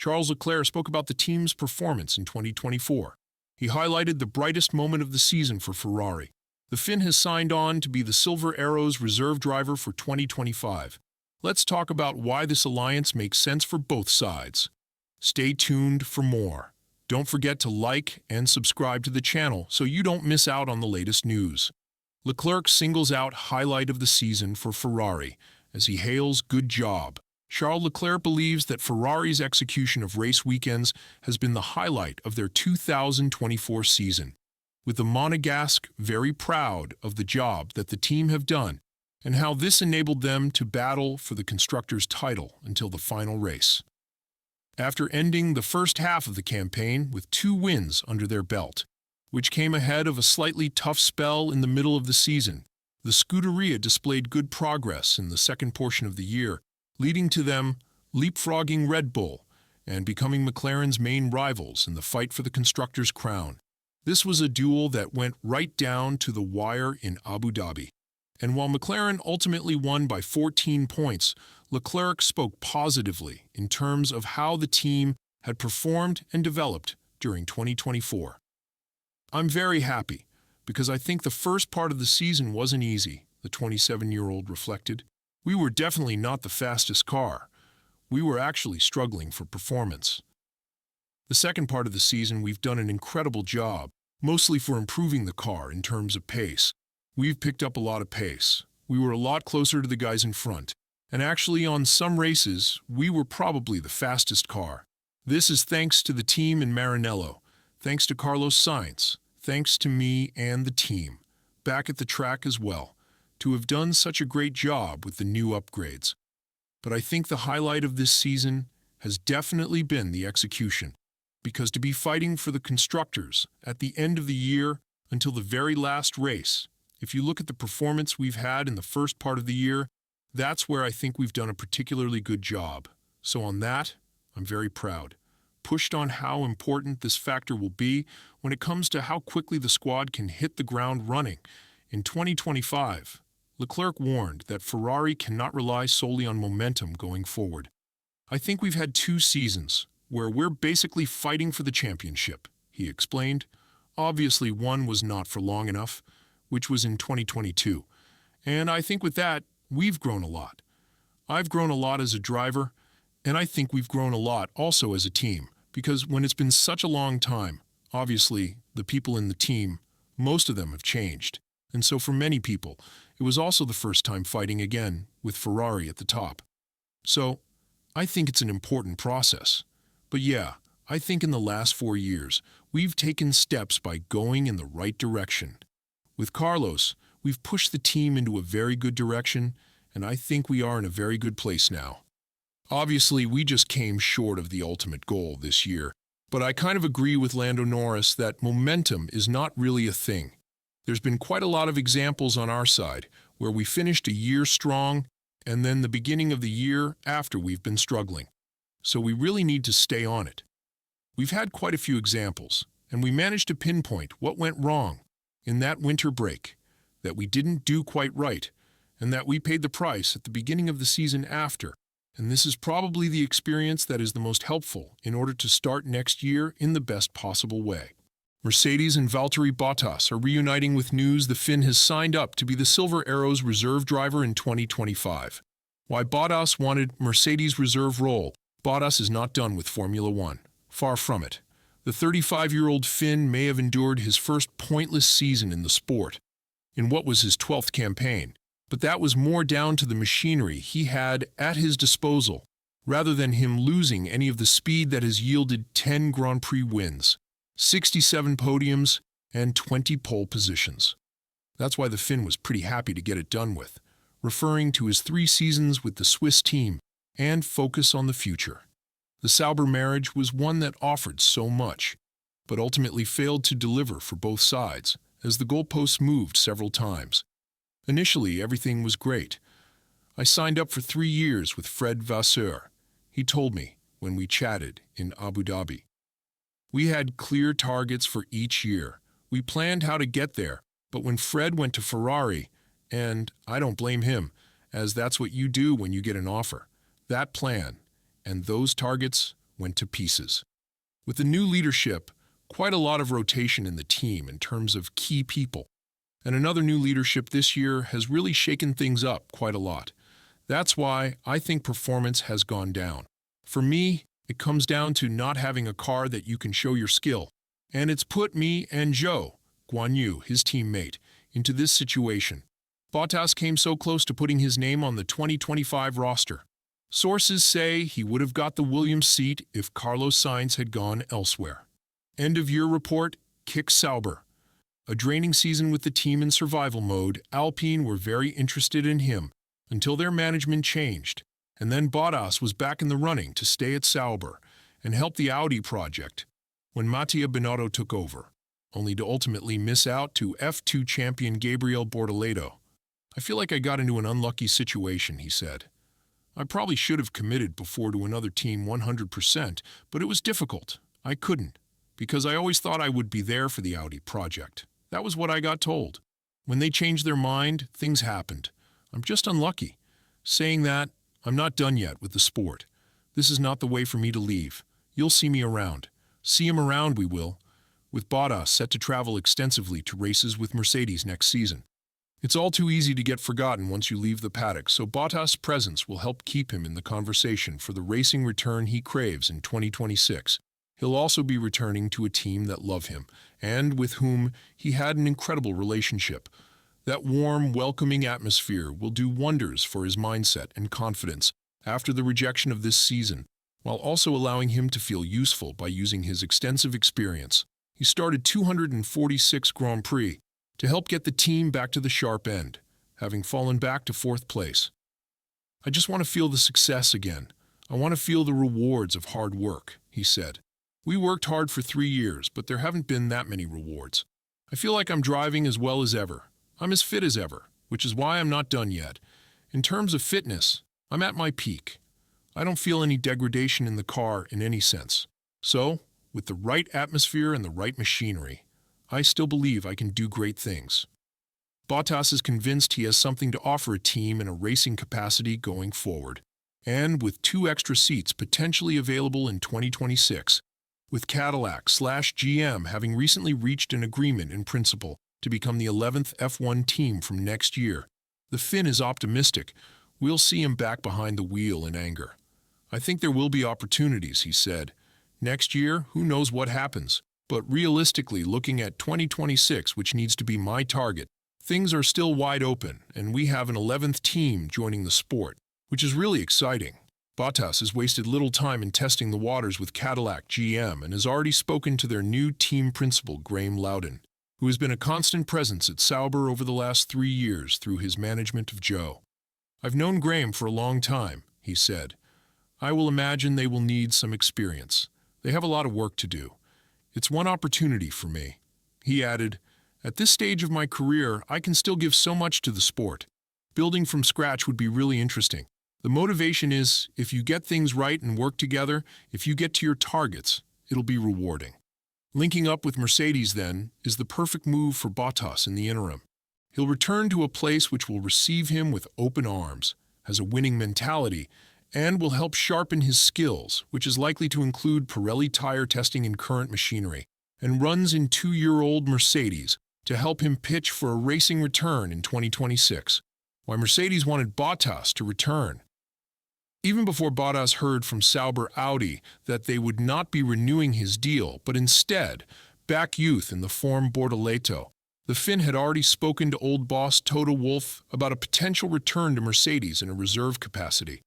Charles Leclerc spoke about the team's performance in 2024. He highlighted the brightest moment of the season for Ferrari. The Finn has signed on to be the Silver Arrows reserve driver for 2025. Let's talk about why this alliance makes sense for both sides. Stay tuned for more. Don't forget to like and subscribe to the channel so you don't miss out on the latest news. Leclerc singles out highlight of the season for Ferrari as he hails good job. Charles Leclerc believes that Ferrari's execution of race weekends has been the highlight of their 2024 season, with the Monegasque very proud of the job that the team have done and how this enabled them to battle for the constructors' title until the final race. After ending the first half of the campaign with 2 wins under their belt, which came ahead of a slightly tough spell in the middle of the season, the Scuderia displayed good progress in the second portion of the year, leading to them leapfrogging Red Bull and becoming McLaren's main rivals in the fight for the constructors' crown. This was a duel that went right down to the wire in Abu Dhabi. And while McLaren ultimately won by 14 points, Leclerc spoke positively in terms of how the team had performed and developed during 2024. I'm very happy because I think the first part of the season wasn't easy, the 27-year-old reflected. We were definitely not the fastest car. We were actually struggling for performance. The second part of the season, we've done an incredible job, mostly for improving the car in terms of pace. We've picked up a lot of pace. We were a lot closer to the guys in front. And actually, on some races, we were probably the fastest car. This is thanks to the team in Maranello, thanks to Carlos Sainz, thanks to me and the team, back at the track as well, to have done such a great job with the new upgrades. But I think the highlight of this season has definitely been the execution, because to be fighting for the constructors at the end of the year until the very last race, if you look at the performance we've had in the first part of the year, that's where I think we've done a particularly good job. So on that, I'm very proud. Pushed on how important this factor will be when it comes to how quickly the squad can hit the ground running. In 2025, Leclerc warned that Ferrari cannot rely solely on momentum going forward. I think we've had 2 seasons where we're basically fighting for the championship, he explained. Obviously, one was not for long enough, which was in 2022. And I think with that, we've grown a lot. I've grown a lot as a driver, and I think we've grown a lot also as a team, because when it's been such a long time, obviously, the people in the team, most of them have changed. And so for many people, it was also the first time fighting again with Ferrari at the top. So I think it's an important process. But yeah, I think in the last 4 years, we've taken steps by going in the right direction. With Carlos, we've pushed the team into a very good direction, and I think we are in a very good place now. Obviously, we just came short of the ultimate goal this year, but I kind of agree with Lando Norris that momentum is not really a thing. There's been quite a lot of examples on our side where we finished a year strong and then the beginning of the year after we've been struggling. So we really need to stay on it. We've had quite a few examples, and we managed to pinpoint what went wrong in that winter break, that we didn't do quite right, and that we paid the price at the beginning of the season after. And this is probably the experience that is the most helpful in order to start next year in the best possible way. Mercedes and Valtteri Bottas are reuniting with news the Finn has signed up to be the Silver Arrows reserve driver in 2025. Why Bottas wanted Mercedes' reserve role, Bottas is not done with Formula One. Far from it. The 35-year-old Finn may have endured his first pointless season in the sport, in what was his 12th campaign, but that was more down to the machinery he had at his disposal, rather than him losing any of the speed that has yielded 10 Grand Prix wins, 67 podiums, and 20 pole positions. That's why the Finn was pretty happy to get it done with, referring to his 3 seasons with the Swiss team and focus on the future. The Sauber marriage was one that offered so much, but ultimately failed to deliver for both sides, as the goalposts moved several times. Initially, everything was great. I signed up for 3 years with Fred Vasseur, he told me when we chatted in Abu Dhabi. We had clear targets for each year. We planned how to get there, but when Fred went to Ferrari, and I don't blame him, as that's what you do when you get an offer, that plan and those targets went to pieces. With the new leadership, quite a lot of rotation in the team in terms of key people. And another new leadership this year has really shaken things up quite a lot. That's why I think performance has gone down. For me, it comes down to not having a car that you can show your skill. And it's put me and Zhou, Guan Yu, his teammate, into this situation. Bottas came so close to putting his name on the 2025 roster. Sources say he would have got the Williams seat if Carlos Sainz had gone elsewhere. End-of-year report, Kick Sauber. A draining season with the team in survival mode, Alpine were very interested in him until their management changed, and then Bottas was back in the running to stay at Sauber and help the Audi project when Mattia Binotto took over, only to ultimately miss out to F2 champion Gabriel Bortoleto. I feel like I got into an unlucky situation, he said. I probably should have committed before to another team 100%, but it was difficult. I couldn't, because I always thought I would be there for the Audi project. That was what I got told. When they changed their mind, things happened. I'm just unlucky. Saying that, I'm not done yet with the sport. This is not the way for me to leave. You'll see me around. See him around, we will, with Bottas set to travel extensively to races with Mercedes next season. It's all too easy to get forgotten once you leave the paddock, so Bottas' presence will help keep him in the conversation for the racing return he craves in 2026. He'll also be returning to a team that love him, and with whom he had an incredible relationship. That warm, welcoming atmosphere will do wonders for his mindset and confidence after the rejection of this season, while also allowing him to feel useful by using his extensive experience. He started 246 Grand Prix to help get the team back to the sharp end, having fallen back to 4th place. I just want to feel the success again. I want to feel the rewards of hard work, he said. We worked hard for 3 years, but there haven't been that many rewards. I feel like I'm driving as well as ever. I'm as fit as ever, which is why I'm not done yet. In terms of fitness, I'm at my peak. I don't feel any degradation in the car in any sense. So, with the right atmosphere and the right machinery, I still believe I can do great things. Bottas is convinced he has something to offer a team in a racing capacity going forward, and with 2 extra seats potentially available in 2026, with Cadillac/GM having recently reached an agreement in principle to become the 11th F1 team from next year. The Finn is optimistic. We'll see him back behind the wheel in anger. I think there will be opportunities, he said. Next year, who knows what happens? But realistically, looking at 2026, which needs to be my target, things are still wide open, and we have an 11th team joining the sport, which is really exciting. Bottas has wasted little time in testing the waters with Cadillac GM and has already spoken to their new team principal, Graham Loudon, who has been a constant presence at Sauber over the last 3 years through his management of Zhou. I've known Graham for a long time, he said. I will imagine they will need some experience. They have a lot of work to do. It's one opportunity for me. He added, at this stage of my career, I can still give so much to the sport. Building from scratch would be really interesting. The motivation is, if you get things right and work together, if you get to your targets, it'll be rewarding. Linking up with Mercedes, then, is the perfect move for Bottas in the interim. He'll return to a place which will receive him with open arms, has a winning mentality, and will help sharpen his skills, which is likely to include Pirelli tire testing in current machinery, and runs in 2-year-old Mercedes to help him pitch for a racing return in 2026, why Mercedes wanted Bottas to return. Even before Bottas heard from Sauber Audi that they would not be renewing his deal, but instead back youth in the form Bortoleto, the Finn had already spoken to old boss Toto Wolff about a potential return to Mercedes in a reserve capacity.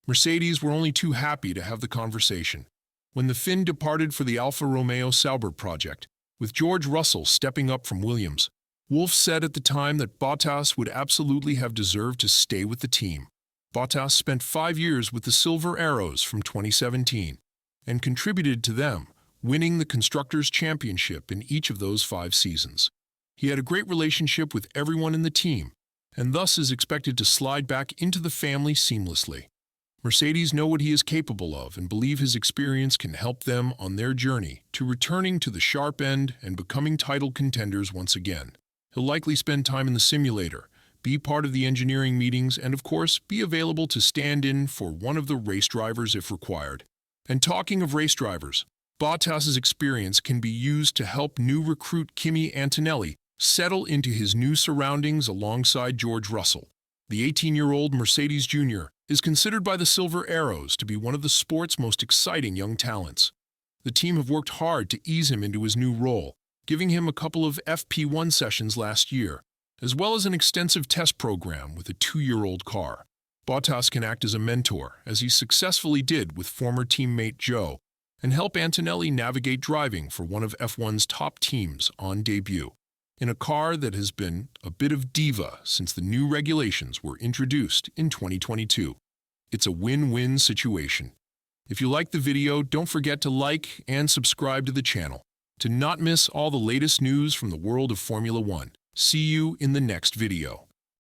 Mercedes were only too happy to have the conversation. When the Finn departed for the Alfa Romeo Sauber project, with George Russell stepping up from Williams, Wolff said at the time that Bottas would absolutely have deserved to stay with the team. Bottas spent 5 years with the Silver Arrows from 2017 and contributed to them, winning the Constructors' Championship in each of those 5 seasons. He had a great relationship with everyone in the team, and thus is expected to slide back into the family seamlessly. Mercedes know what he is capable of and believe his experience can help them on their journey to returning to the sharp end and becoming title contenders once again. He'll likely spend time in the simulator, be part of the engineering meetings, and of course, be available to stand in for one of the race drivers if required. And talking of race drivers, Bottas's experience can be used to help new recruit Kimi Antonelli settle into his new surroundings alongside George Russell. The 18-year-old Mercedes Jr. is considered by the Silver Arrows to be one of the sport's most exciting young talents. The team have worked hard to ease him into his new role, giving him a couple of FP1 sessions last year, as well as an extensive test program with a 2-year-old car. Bottas can act as a mentor, as he successfully did with former teammate Joe, and help Antonelli navigate driving for one of F1's top teams on debut, in a car that has been a bit of diva since the new regulations were introduced in 2022. It's a win-win situation. If you liked the video, don't forget to like and subscribe to the channel to not miss all the latest news from the world of Formula One. See you in the next video.